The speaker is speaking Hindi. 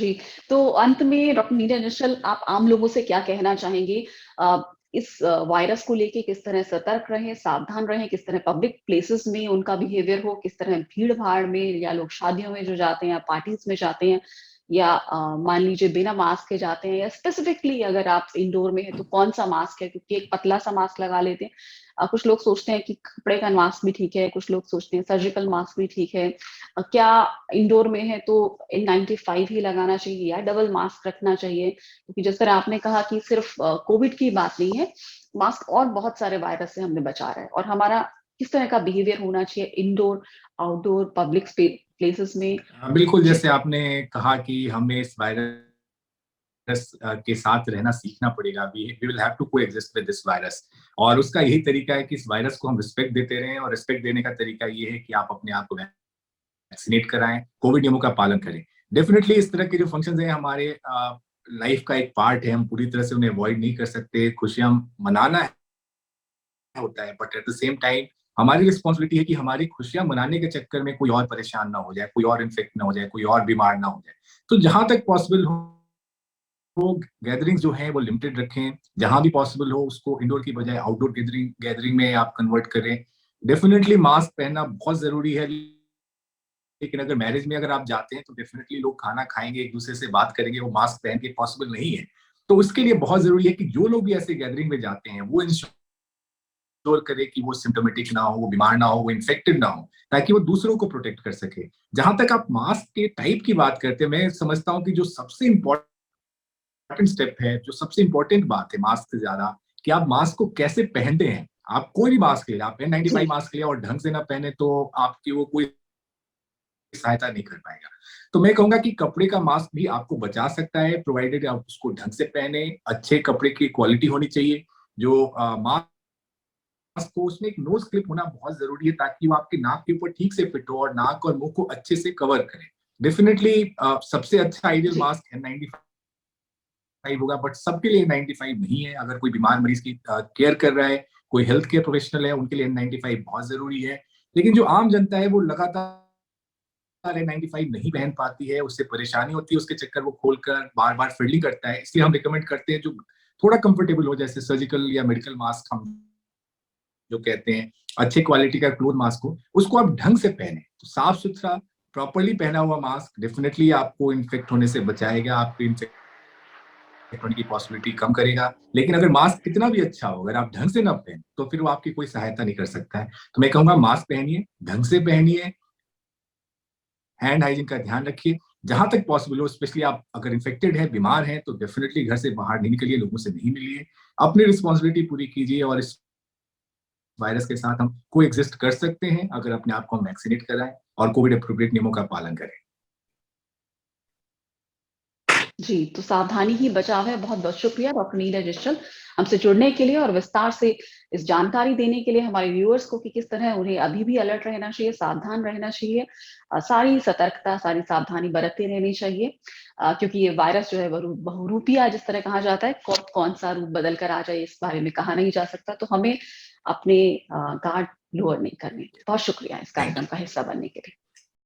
जी, तो अंत में डॉक्टर नीरज निश्चल, आप आम लोगों से क्या कहना चाहेंगे? इस वायरस को लेके किस तरह सतर्क रहें, सावधान रहें, किस तरह पब्लिक प्लेसेस में उनका बिहेवियर हो, किस तरह भीड़-भाड़ में या लोग शादियों में जो जाते हैं या पार्टीज़ में जाते हैं या मान लीजिए बिना मास्क के जाते हैं या स्पेसिफिकली अगर आप इंडोर में हैं तो कौन-सा मास्क है? क्योंकि एक पतला-सा मास्क लगा लेते हैं। कुछ लोग सोचते हैं कि कपड़े का मास्क भी ठीक है, कुछ लोग सोचते हैं सर्जिकल मास्क भी ठीक है। क्या इंडोर में है तो N95 ही लगाना चाहिए या डबल मास्क रखना चाहिए? क्योंकि जिस तरह आपने कहा कि सिर्फ कोविड की बात नहीं है, मास्क और बहुत सारे वायरस से हमें बचा रहा है और हमारा किस तरह का बिहेवियर होना चाहिए इंडोर, आउटडोर, पब्लिक प्लेसेस में? बिल्कुल, जी, जैसे आपने कहा कि हमें इस वायरस के साथ रहना सीखना पड़ेगा। We will have to coexist with this virus, और उसका यही तरीका है कि इस वायरस को हम रिस्पेक्ट देते रहें, और रिस्पेक्ट देने का तरीका ये है कि आप अपने आप को वैक्सीनेट कराएं, कोविड नियमों का पालन करें। डेफिनेटली इस तरह के जो फंक्शंस हैं हमारे लाइफ का एक पार्ट है, हम पूरी तरह से उन्हें अवॉइड नहीं कर सकते। खुशियां मनाना होता है, but at the same time हमारी रिस्पॉन्सिबिलिटी है कि हमारी खुशियां मनाने के चक्कर में कोई और परेशान ना हो जाए, कोई और इन्फेक्ट ना हो जाए, कोई और बीमार ना हो जाए। तो जहां तक पॉसिबल हो वो गैदरिंग्स जो है वो लिमिटेड रखें। जहां भी पॉसिबल हो उसको इंडोर की बजाय आउटडोर गैदरिंग गैदरिंग में आप कन्वर्ट करें। डेफिनेटली मास्क पहनना बहुत जरूरी है, लेकिन अगर मैरिज में अगर आप जाते हैं तो डेफिनेटली लोग खाना खाएंगे, एक दूसरे से बात करेंगे, वो मास्क पहन के पॉसिबल नहीं है। तो उसके लिए बहुत जरूरी है कि जो लोग भी ऐसे गैदरिंग में जाते हैं वो इंश्योर करे कि वो सिम्टोमेटिक ना हो, वो बीमार ना हो, वो इन्फेक्टेड ना हो, ताकि वो दूसरों को प्रोटेक्ट कर सके। जहां तक आप मास्क के टाइप की बात करते हैं, मैं समझता हूँ कि जो सबसे इंपॉर्टेंट स्टेप है, जो सबसे इंपॉर्टेंट बात है मास्क से ज्यादा, कि आप मास्क को कैसे पहनते हैं। आप कोई भी मास्क ले, आप जी, N95 मास्क ले और ढंग से ना पहने तो आपकी वो कोई सहायता नहीं कर पाएगा। तो मैं कहूंगा कि कपड़े का मास्क भी आपको बचा सकता है, प्रोवाइडेड आप उसको ढंग से पहने। अच्छे कपड़े की क्वालिटी होनी चाहिए। जो मास्क को, उसमें एक नोज क्लिप होना बहुत जरूरी है, ताकि वो आपके नाक के ऊपर ठीक से फिट हो और नाक और मुंह को अच्छे से कवर करे। डेफिनेटली सबसे अच्छा आइडियल जी। मास्क N95 होगा, बट सबके लिए N95 नहीं है। अगर कोई बीमार मरीज की केयर कर रहा है, कोई हेल्थ केयर प्रोफेशनल है, उनके लिए N95 बहुत जरूरी है। लेकिन जो आम जनता है वो लगातार N95 नहीं पहन पाती है, उससे परेशानी होती है, उसके चक्कर वो खोलकर बार बार फिल्डिंग करता है। इसलिए हम रिकमेंड करते हैं जो थोड़ा कंफर्टेबल हो, जैसे सर्जिकल या मेडिकल मास्क हम जो कहते हैं, अच्छे क्वालिटी का क्लोथ मास्क हो, उसको आप ढंग से पहने। तो साफ सुथरा प्रॉपरली पहना हुआ मास्क डेफिनेटली आपको इन्फेक्ट होने से बचाएगा, आपको इन्फेक्ट होने की पॉसिबिलिटी कम करेगा। लेकिन अगर मास्क कितना भी अच्छा हो, अगर आप ढंग से ना पहने तो फिर वो आपकी कोई सहायता नहीं कर सकता है। तो मैं कहूंगा मास्क पहनिए, ढंग से पहनिए, हैंड हाइजीन का ध्यान रखिए। जहां तक पॉसिबल हो, स्पेशली आप अगर इन्फेक्टेड है, बीमार है, तो डेफिनेटली घर से बाहर नहीं निकलिए, लोगों से नहीं मिलिए। अपनी रिस्पॉन्सिबिलिटी पूरी कीजिए, और इस वायरस के साथ हम को एग्जिस्ट कर सकते हैं अगर अपने आप को हम वैक्सीनेट कराएं और कोविड अप्रोप्रिएट नियमों का पालन करें। जी, तो सावधानी ही बचाव है। बहुत-बहुत शुक्रिया डॉक्टर नीरज निश्चल हमसे जुड़ने के लिए और विस्तार से इस जानकारी देने के लिए हमारे व्यूअर्स को कि किस तरह उन्हें अभी भी अलर्ट रहना चाहिए, सावधान रहना चाहिए। सारी सतर्कता, सारी सावधानी बरतते रहनी चाहिए क्योंकि ये वायरस जो है बहुरूपिया जिस तरह कहा जाता है, कब कौन-सा रूप बदल कर आ जाए इस बारे में कहा नहीं जा सकता। तो हमें अपने गार्ड लोअर नहीं करने। बहुत शुक्रिया इस थैंक कार्यक्रम यू। का हिस्सा बनने के लिए।